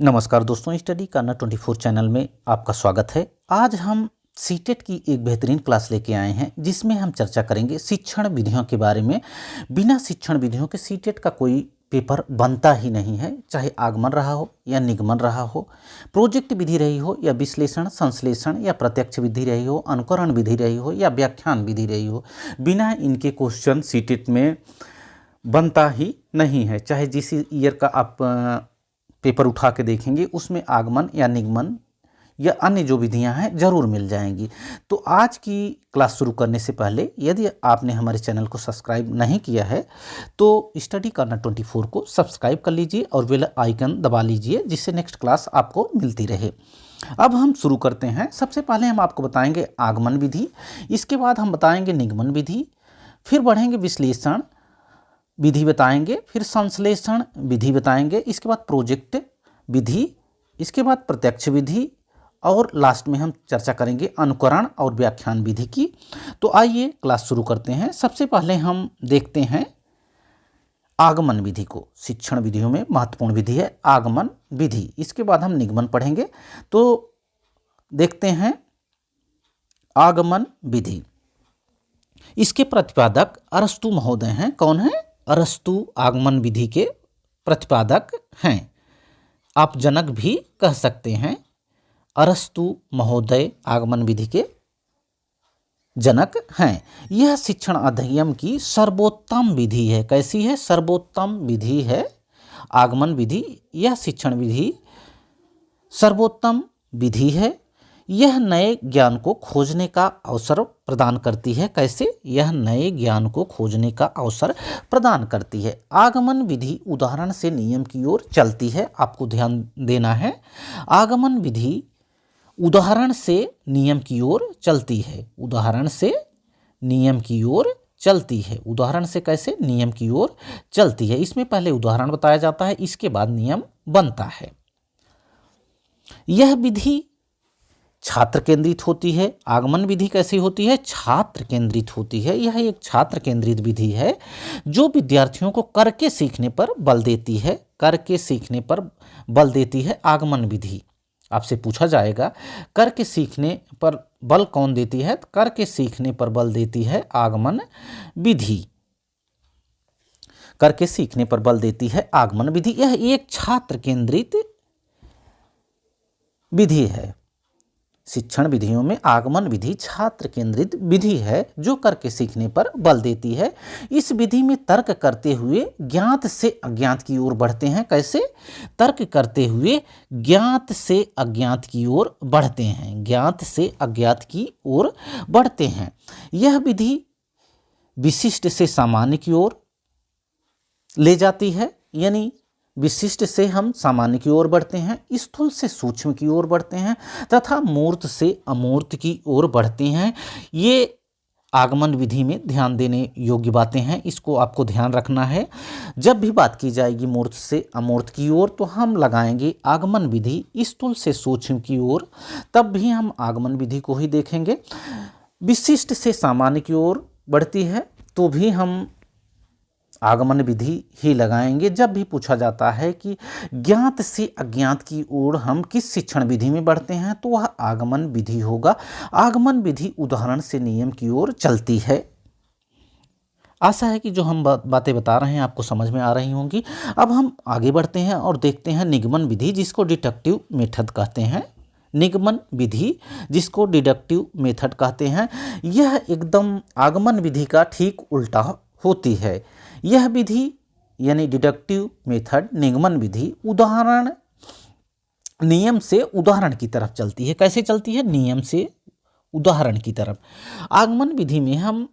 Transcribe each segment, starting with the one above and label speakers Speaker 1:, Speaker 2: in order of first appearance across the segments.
Speaker 1: नमस्कार दोस्तों, स्टडी करना 24 चैनल में आपका स्वागत है। आज हम सीटेट की एक बेहतरीन क्लास लेके आए हैं जिसमें हम चर्चा करेंगे शिक्षण विधियों के बारे में। बिना शिक्षण विधियों के सीटेट का कोई पेपर बनता ही नहीं है, चाहे आगमन रहा हो या निगमन रहा हो, प्रोजेक्ट विधि रही हो या विश्लेषण संश्लेषण या प्रत्यक्ष विधि रही हो, अनुकरण विधि रही हो या व्याख्यान विधि रही हो। बिना इनके क्वेश्चन सीटेट में बनता ही नहीं है। चाहे जिस ईयर का आप पेपर उठा के देखेंगे उसमें आगमन या निगमन या अन्य जो विधियां हैं ज़रूर मिल जाएंगी। तो आज की क्लास शुरू करने से पहले यदि आपने हमारे चैनल को सब्सक्राइब नहीं किया है तो स्टडी करना 24 को सब्सक्राइब कर लीजिए और बेल आइकन दबा लीजिए जिससे नेक्स्ट क्लास आपको मिलती रहे। अब हम शुरू करते हैं। सबसे पहले हम आपको बताएंगे आगमन विधि, इसके बाद हम बताएंगे निगमन विधि, फिर बढ़ेंगे विश्लेषण विधि बताएंगे, फिर संश्लेषण विधि बताएंगे, इसके बाद प्रोजेक्ट विधि, इसके बाद प्रत्यक्ष विधि और लास्ट में हम चर्चा करेंगे अनुकरण और व्याख्यान विधि की। तो आइए क्लास शुरू करते हैं। सबसे पहले हम देखते हैं आगमन विधि को। शिक्षण विधियों में महत्वपूर्ण विधि है आगमन विधि। इसके बाद हम निगमन पढ़ेंगे। तो देखते हैं आगमन विधि। इसके प्रतिपादक अरस्तु महोदय हैं। कौन है? अरस्तु आगमन विधि के प्रतिपादक हैं। आप जनक भी कह सकते हैं। अरस्तु महोदय आगमन विधि के जनक हैं। यह शिक्षण अधिगम की सर्वोत्तम विधि है। कैसी है? सर्वोत्तम विधि है आगमन विधि। यह शिक्षण विधि सर्वोत्तम विधि है। यह नए ज्ञान को खोजने का अवसर प्रदान करती है। कैसे? यह नए ज्ञान को खोजने का अवसर प्रदान करती है। आगमन विधि उदाहरण से नियम की ओर चलती है। आपको ध्यान देना है, आगमन विधि उदाहरण से नियम की ओर चलती है। उदाहरण से नियम की ओर चलती है। उदाहरण से कैसे? नियम की ओर चलती है। इसमें पहले उदाहरण बताया जाता है, इसके बाद नियम बनता है। यह विधि छात्र केंद्रित होती है। आगमन विधि कैसी होती है? छात्र केंद्रित होती है। यह एक छात्र केंद्रित विधि है जो विद्यार्थियों को करके सीखने पर बल देती है। करके सीखने पर बल देती है आगमन विधि। आपसे पूछा जाएगा करके सीखने पर बल कौन देती है? करके सीखने पर बल देती है आगमन विधि। करके सीखने पर बल देती है आगमन विधि। यह एक छात्र केंद्रित विधि है। शिक्षण विधियों में आगमन विधि छात्र केंद्रित विधि है जो करके सीखने पर बल देती है। इस विधि में तर्क करते हुए ज्ञात से अज्ञात की ओर बढ़ते हैं। कैसे? तर्क करते हुए ज्ञात से अज्ञात की ओर बढ़ते हैं। ज्ञात से अज्ञात की ओर बढ़ते हैं। यह विधि विशिष्ट से सामान्य की ओर ले जाती है, यानी विशिष्ट से हम सामान्य की ओर बढ़ते हैं, स्थूल से सूक्ष्म की ओर बढ़ते हैं तथा मूर्त से अमूर्त की ओर बढ़ते हैं। ये आगमन विधि में ध्यान देने योग्य बातें हैं, इसको आपको ध्यान रखना है। जब भी बात की जाएगी मूर्त से अमूर्त की ओर तो हम लगाएंगे आगमन विधि स्थूल से सूक्ष्म की ओर, तब भी हम आगमन विधि को ही देखेंगे। विशिष्ट से सामान्य की ओर बढ़ती है तो भी हम आगमन विधि ही लगाएंगे। जब भी पूछा जाता है कि ज्ञात से अज्ञात की ओर हम किस शिक्षण विधि में बढ़ते हैं तो वह आगमन विधि होगा। आगमन विधि उदाहरण से नियम की ओर चलती है। आशा है कि जो हम बातें बता रहे हैं आपको समझ में आ रही होंगी। अब हम आगे बढ़ते हैं और देखते हैं निगमन विधि, जिसको डिडक्टिव मेथड कहते हैं। निगमन विधि जिसको डिडक्टिव मेथड कहते हैं, यह एकदम आगमन विधि का ठीक उल्टा होती है। यह विधि यानी डिडक्टिव मेथड निगमन विधि उदाहरण नियम से उदाहरण की तरफ चलती है। कैसे चलती है? नियम से उदाहरण की तरफ। आगमन विधि में हम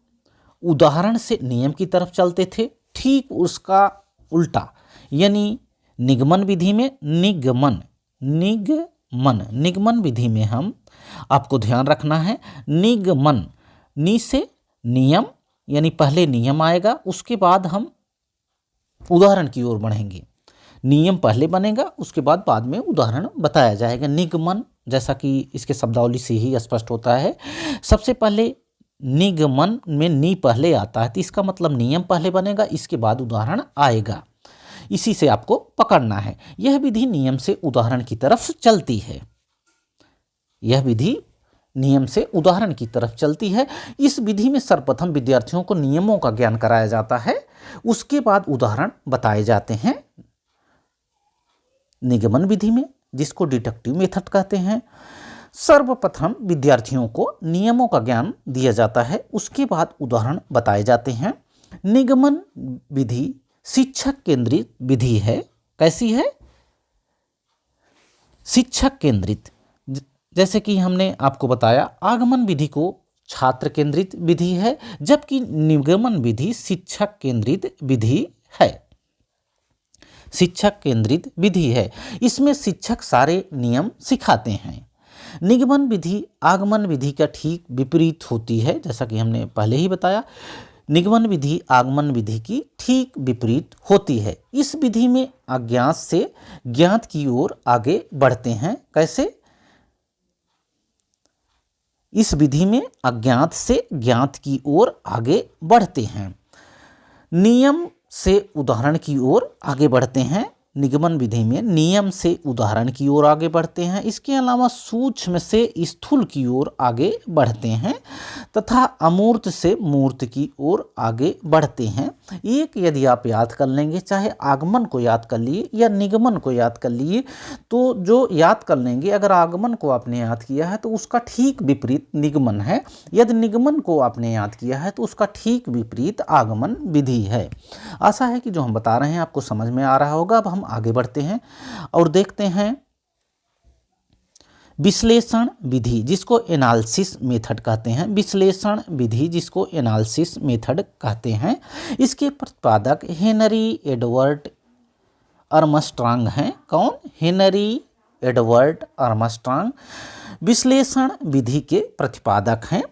Speaker 1: उदाहरण से नियम की तरफ चलते थे, ठीक उसका उल्टा यानी निगमन विधि में निगमन विधि में हम आपको ध्यान रखना है निगमन, नि से नियम यानी पहले नियम आएगा, उसके बाद हम उदाहरण की ओर बढ़ेंगे। नियम पहले बनेगा, उसके बाद में उदाहरण बताया जाएगा। निगमन जैसा कि इसके शब्दावली से ही स्पष्ट होता है, सबसे पहले निगमन में नि पहले आता है तो इसका मतलब नियम पहले बनेगा, इसके बाद उदाहरण आएगा। इसी से आपको पकड़ना है। यह विधि नियम से उदाहरण की तरफ चलती है। यह विधि नियम से उदाहरण की तरफ चलती है। इस विधि में सर्वप्रथम विद्यार्थियों को नियमों का ज्ञान कराया जाता है, उसके बाद उदाहरण बताए जाते हैं। निगमन विधि में, जिसको डिडक्टिव मेथड कहते हैं, सर्वप्रथम विद्यार्थियों को नियमों का ज्ञान दिया जाता है, उसके बाद उदाहरण बताए जाते हैं। निगमन विधि शिक्षक केंद्रित विधि है। कैसी है? शिक्षक केंद्रित। जैसे कि हमने आपको बताया, आगमन विधि को छात्र केंद्रित विधि है, जबकि निगमन विधि शिक्षक केंद्रित विधि है। शिक्षक केंद्रित विधि है, इसमें शिक्षक सारे नियम सिखाते हैं। निगमन विधि आगमन विधि का ठीक विपरीत होती है। जैसा कि हमने पहले ही बताया, निगमन विधि आगमन विधि की ठीक विपरीत होती है। इस विधि में अज्ञात से ज्ञात की ओर आगे बढ़ते हैं। कैसे? इस विधि में अज्ञात से ज्ञात की ओर आगे बढ़ते हैं। नियम से उदाहरण की ओर आगे बढ़ते हैं। निगमन विधि में नियम से उदाहरण की ओर आगे बढ़ते हैं। इसके अलावा सूक्ष्म से स्थूल की ओर आगे बढ़ते हैं तथा अमूर्त से मूर्त की ओर आगे बढ़ते हैं। एक यदि आप याद कर लेंगे, चाहे आगमन को याद कर लिए या निगमन को याद कर लिए, तो जो याद कर लेंगे, अगर आगमन को आपने याद किया है तो उसका ठीक विपरीत निगमन है। यदि निगमन को आपने याद किया है तो उसका ठीक विपरीत आगमन विधि है। आशा है कि जो हम बता रहे हैं आपको समझ में आ रहा होगा। अब हम आगे बढ़ते हैं और देखते हैं विश्लेषण विधि, जिसको एनालिसिस मेथड कहते हैं। विश्लेषण विधि, जिसको एनालिसिस मेथड कहते हैं, इसके प्रतिपादक हेनरी एडवर्ड आर्मस्ट्रांग हैं। कौन? हेनरी एडवर्ड आर्मस्ट्रांग विश्लेषण विधि के प्रतिपादक हैं।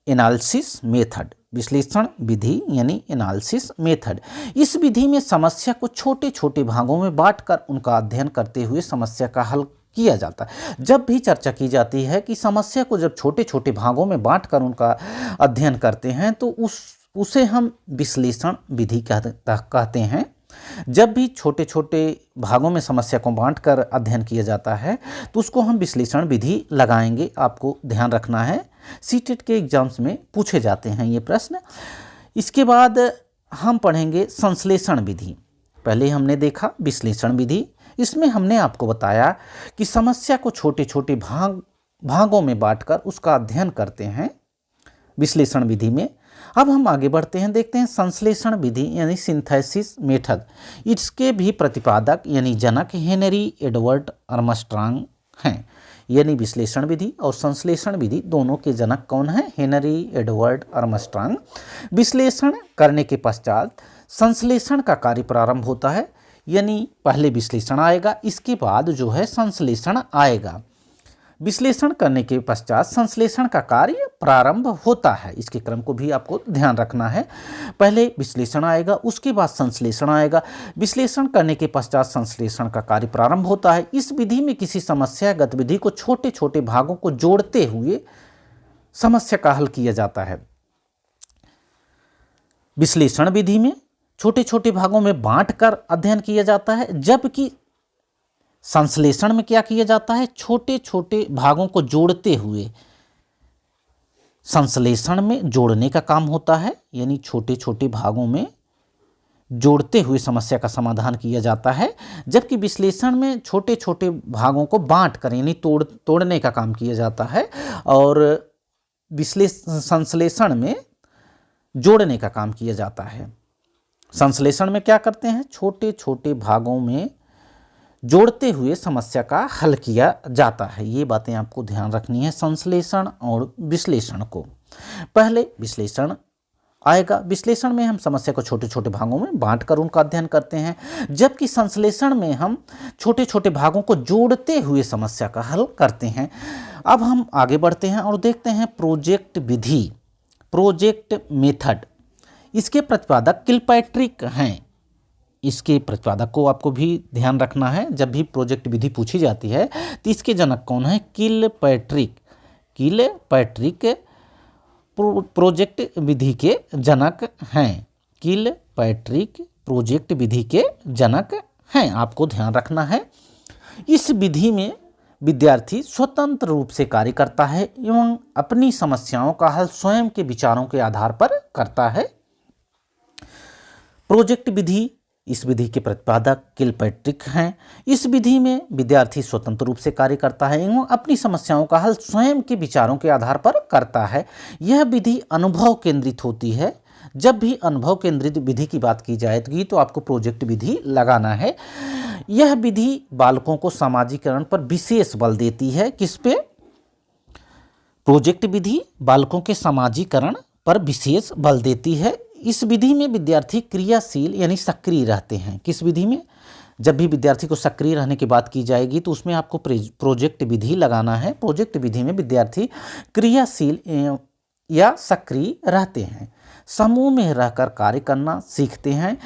Speaker 1: एनालिसिस मेथड, विश्लेषण विधि यानी एनालिसिस मेथड। इस विधि में समस्या को छोटे छोटे भागों में बांटकर उनका अध्ययन करते हुए समस्या का हल किया जाता है। जब भी चर्चा की जाती है कि समस्या को जब छोटे छोटे भागों में बांटकर उनका अध्ययन करते हैं तो उसे हम विश्लेषण विधि कहते हैं। जब भी छोटे छोटे भागों में समस्या को बांटकर अध्ययन किया जाता है तो उसको हम विश्लेषण विधि लगाएंगे। आपको ध्यान रखना है, सीटेट के एग्जाम्स में पूछे जाते हैं ये प्रश्न। इसके बाद हम पढ़ेंगे संश्लेषण विधि। पहले हमने देखा विश्लेषण विधि, इसमें हमने आपको बताया कि समस्या को छोटे छोटे भागों में बांटकर उसका अध्ययन करते हैं विश्लेषण विधि में। अब हम आगे बढ़ते हैं, देखते हैं संश्लेषण विधि यानी सिंथेसिस मेथड। इसके भी प्रतिपादक यानी जनक हेनरी एडवर्ड आर्मस्ट्रांग हैं। यानी विश्लेषण विधि और संश्लेषण विधि दोनों के जनक कौन हैं? Henry Edward Armstrong. विश्लेषण करने के पश्चात संश्लेषण का कार्य प्रारंभ होता है, यानी पहले विश्लेषण आएगा, इसके बाद जो है संश्लेषण आएगा। विश्लेषण करने के पश्चात संश्लेषण का कार्य प्रारंभ होता है। इसके क्रम को भी आपको ध्यान रखना है। पहले विश्लेषण आएगा, उसके बाद संश्लेषण आएगा। विश्लेषण करने के पश्चात संश्लेषण का कार्य प्रारंभ होता है। इस विधि में किसी समस्या गतिविधि को छोटे छोटे भागों को जोड़ते हुए समस्या का हल किया जाता है। विश्लेषण विधि में छोटे छोटे भागों में बांटकर अध्ययन किया जाता है, जबकि संश्लेषण में क्या किया जाता है? छोटे छोटे भागों को जोड़ते हुए। संश्लेषण में जोड़ने का काम होता है, यानी छोटे छोटे भागों में जोड़ते हुए समस्या का समाधान किया जाता है, जबकि विश्लेषण में छोटे छोटे भागों को बांट कर यानी तोड़ने का काम किया जाता है और संश्लेषण में जोड़ने का काम किया जाता है। संश्लेषण में क्या करते हैं? छोटे छोटे भागों में जोड़ते हुए समस्या का हल किया जाता है। ये बातें आपको ध्यान रखनी है संश्लेषण और विश्लेषण को। पहले विश्लेषण आएगा, विश्लेषण में हम समस्या को छोटे छोटे भागों में बांटकर उनका अध्ययन करते हैं, जबकि संश्लेषण में हम छोटे छोटे भागों को जोड़ते हुए समस्या का हल करते हैं। अब हम आगे बढ़ते हैं और देखते हैं प्रोजेक्ट विधि, प्रोजेक्ट मेथड। इसके प्रतिपादक किलपैट्रिक हैं। इसके प्रतिपादक को आपको भी ध्यान रखना है। जब भी प्रोजेक्ट विधि पूछी जाती है तो इसके जनक कौन है? किलपैट्रिक। किलपैट्रिक प्रोजेक्ट विधि के जनक हैं। किलपैट्रिक प्रोजेक्ट विधि के जनक हैं, आपको ध्यान रखना है। इस विधि में विद्यार्थी स्वतंत्र रूप से कार्य करता है एवं अपनी समस्याओं का हल स्वयं के विचारों के आधार पर करता है। प्रोजेक्ट विधि, इस विधि के प्रतिपादक किलपैट्रिक हैं। इस विधि में विद्यार्थी स्वतंत्र रूप से कार्य करता है एवं अपनी समस्याओं का हल स्वयं के विचारों के आधार पर करता है। यह विधि अनुभव केंद्रित होती है। जब भी अनुभव केंद्रित विधि की बात की जाएगी तो आपको प्रोजेक्ट विधि लगाना है। यह विधि बालकों को सामाजिकरण पर विशेष बल देती है। किस पे? प्रोजेक्ट विधि बालकों के सामाजिकरण पर विशेष बल देती है। इस विधि में विद्यार्थी क्रियाशील यानी सक्रिय रहते हैं। किस विधि में? जब भी विद्यार्थी को सक्रिय रहने की बात की जाएगी तो उसमें आपको प्रोजेक्ट विधि लगाना है। प्रोजेक्ट विधि में विद्यार्थी क्रियाशील या सक्रिय रहते हैं, समूह में रहकर कार्य करना सीखते हैं।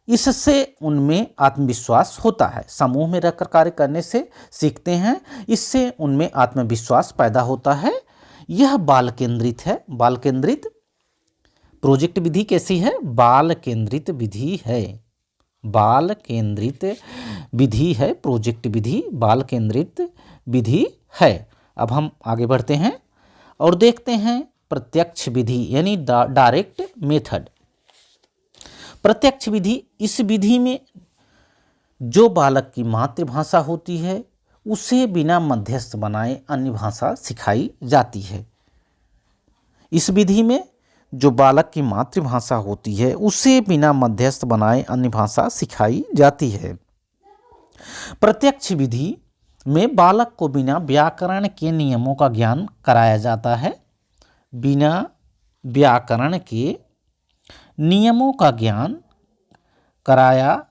Speaker 1: इससे उनमें आत्मविश्वास होता है। समूह में रहकर कार्य करने से सीखते हैं, इससे उनमें आत्मविश्वास पैदा होता है। यह बाल केंद्रित है। बाल केंद्रित प्रोजेक्ट विधि कैसी है? बाल केंद्रित विधि है। बाल केंद्रित विधि है प्रोजेक्ट विधि, बाल केंद्रित विधि है। अब हम आगे बढ़ते हैं और देखते हैं प्रत्यक्ष विधि यानी डायरेक्ट मेथड। प्रत्यक्ष विधि, इस विधि में जो बालक की मातृभाषा होती है उसे बिना मध्यस्थ बनाए अन्य भाषा सिखाई जाती है। इस विधि में जो बालक की मातृभाषा होती है उसे बिना मध्यस्थ बनाए अन्य भाषा सिखाई जाती है। प्रत्यक्ष विधि में बालक को बिना व्याकरण के नियमों का ज्ञान कराया जाता है। बिना व्याकरण के नियमों का ज्ञान कराया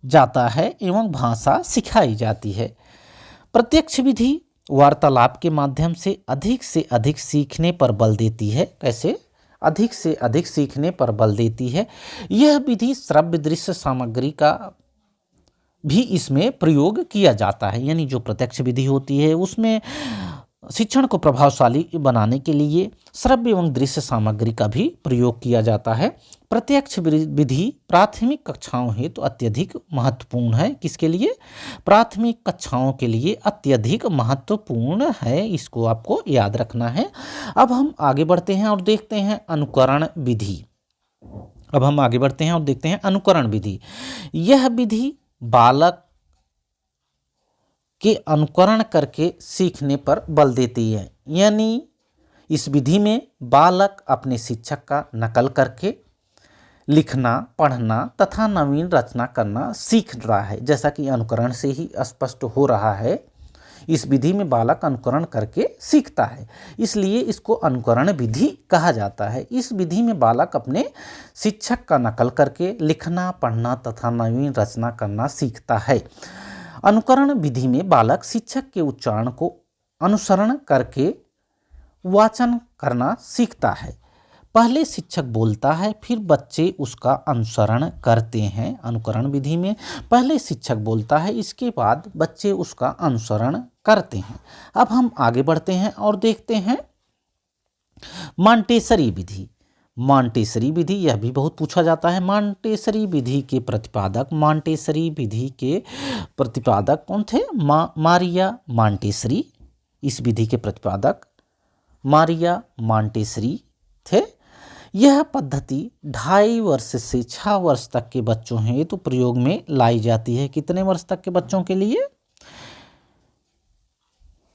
Speaker 1: जाता है एवं भाषा सिखाई जाती है। प्रत्यक्ष विधि वार्तालाप के माध्यम से अधिक सीखने पर बल देती है। कैसे? अधिक से अधिक सीखने पर बल देती है। यह विधि श्रव्य दृश्य सामग्री का भी इसमें प्रयोग किया जाता है। यानी जो प्रत्यक्ष विधि होती है उसमें शिक्षण को प्रभावशाली बनाने के लिए श्रव्य एवं दृश्य सामग्री का भी प्रयोग किया जाता है। प्रत्यक्ष विधि प्राथमिक कक्षाओं हेतु तो अत्यधिक महत्वपूर्ण है। किसके लिए? प्राथमिक कक्षाओं के लिए अत्यधिक महत्वपूर्ण है। इसको आपको याद रखना है। अब हम आगे बढ़ते हैं और देखते हैं अनुकरण विधि। अनुकरण विधि। यह विधि बालक के अनुकरण करके सीखने पर बल देती है। यानी इस विधि में बालक अपने शिक्षक का नकल करके लिखना, पढ़ना तथा नवीन रचना करना सीख रहा है। जैसा कि अनुकरण से ही स्पष्ट हो रहा है, इस विधि में बालक अनुकरण करके सीखता है, इसलिए इसको अनुकरण विधि कहा जाता है। इस विधि में बालक अपने शिक्षक का नकल करके लिखना, पढ़ना तथा नवीन रचना करना सीखता है। अनुकरण विधि में बालक शिक्षक के उच्चारण को अनुसरण करके वाचन करना सीखता है। पहले शिक्षक बोलता है, फिर बच्चे उसका अनुसरण करते हैं। अनुकरण विधि में पहले शिक्षक बोलता है, इसके बाद बच्चे उसका अनुसरण करते हैं। अब हम आगे बढ़ते हैं और देखते हैं मॉन्टेसरी विधि। मॉन्टेसरी विधि, यह भी बहुत पूछा जाता है। मॉन्टेसरी विधि के प्रतिपादक कौन थे? मारिया मॉन्टेसरी। इस विधि के प्रतिपादक मारिया मॉन्टेसरी थे। यह पद्धति 2.5 वर्ष से 6 वर्ष तक के बच्चों हैं तो प्रयोग में लाई जाती है। कितने वर्ष तक के बच्चों के लिए?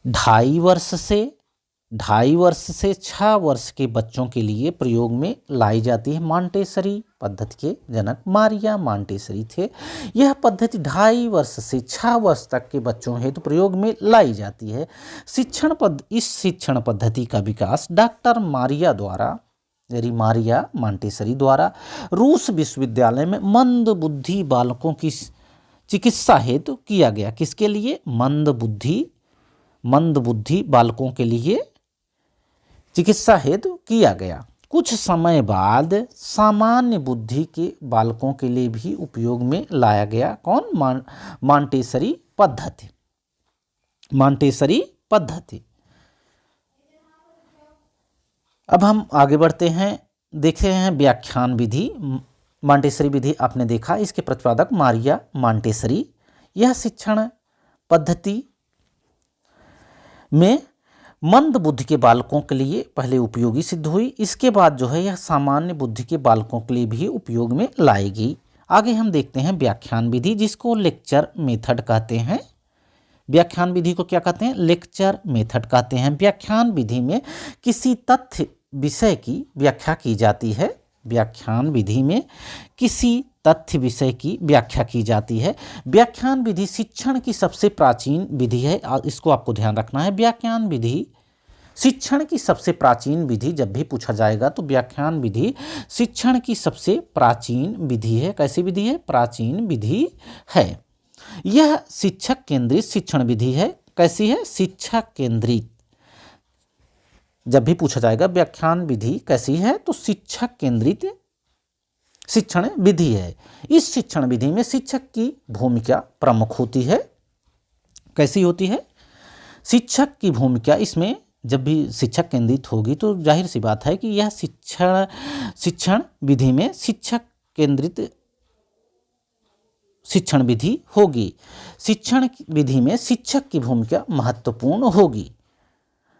Speaker 1: 2.5 वर्ष से 6 वर्ष के बच्चों के लिए प्रयोग में लाई जाती है। मॉन्टेसरी पद्धति के जनक मारिया मॉन्टेसरी थे। यह पद्धति 2.5 वर्ष से 6 वर्ष तक के बच्चों हेतु प्रयोग में लाई जाती है। इस शिक्षण पद्धति का विकास डॉक्टर मारिया मॉन्टेसरी द्वारा रूस विश्वविद्यालय में मंद बुद्धि बालकों की चिकित्सा हेतु किया गया। किसके लिए? मंद बुद्धि बालकों के लिए चिकित्सा हेतु किया गया। कुछ समय बाद सामान्य बुद्धि के बालकों के लिए भी उपयोग में लाया गया। कौन? मॉन्टेसरी पद्धति। अब हम आगे बढ़ते हैं देखे हैं व्याख्यान विधि, मॉन्टेसरी विधि आपने देखा, इसके प्रतिपादक मारिया मॉन्टेसरी। यह शिक्षण पद्धति में मंद बुद्धि के बालकों के लिए पहले उपयोगी सिद्ध हुई, इसके बाद जो है यह सामान्य बुद्धि के बालकों के लिए भी उपयोग में लाएगी। आगे हम देखते हैं व्याख्यान विधि, जिसको लेक्चर मेथड कहते हैं। व्याख्यान विधि को क्या कहते हैं? लेक्चर मेथड कहते हैं। व्याख्यान विधि में किसी तथ्य विषय की व्याख्या की जाती है। व्याख्यान विधि में किसी तथ्य विषय की व्याख्या की जाती है। व्याख्यान विधि शिक्षण की सबसे प्राचीन विधि है, और इसको आपको ध्यान रखना है। व्याख्यान विधि शिक्षण की सबसे प्राचीन विधि जब भी पूछा जाएगा तो व्याख्यान विधि शिक्षण की सबसे प्राचीन विधि है। कैसी विधि है? प्राचीन विधि है। यह शिक्षक केंद्रित शिक्षण विधि है। कैसी है? शिक्षक केंद्रित। जब भी पूछा जाएगा व्याख्यान विधि कैसी है, तो शिक्षक केंद्रित शिक्षण विधि है। इस शिक्षण विधि में शिक्षक की भूमिका प्रमुख होती है। कैसी होती है? शिक्षक की भूमिका इसमें जब भी शिक्षक केंद्रित होगी तो जाहिर सी बात है कि यह शिक्षण विधि में शिक्षक केंद्रित शिक्षण विधि होगी। शिक्षण विधि में शिक्षक की भूमिका महत्वपूर्ण होगी।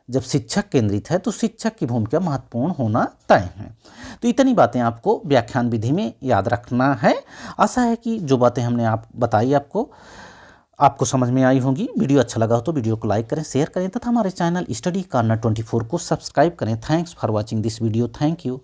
Speaker 1: जब शिक्षक केंद्रित है तो शिक्षक की भूमिका महत्वपूर्ण होना तय है। तो इतनी बातें आपको व्याख्यान विधि में याद रखना है। आशा है कि जो बातें हमने बताई आपको समझ में आई होंगी। वीडियो अच्छा लगा हो तो वीडियो को लाइक करें, शेयर करें तथा हमारे चैनल स्टडी कॉर्नर 24 को सब्सक्राइब करें। Thanks for watching this video. Thank you.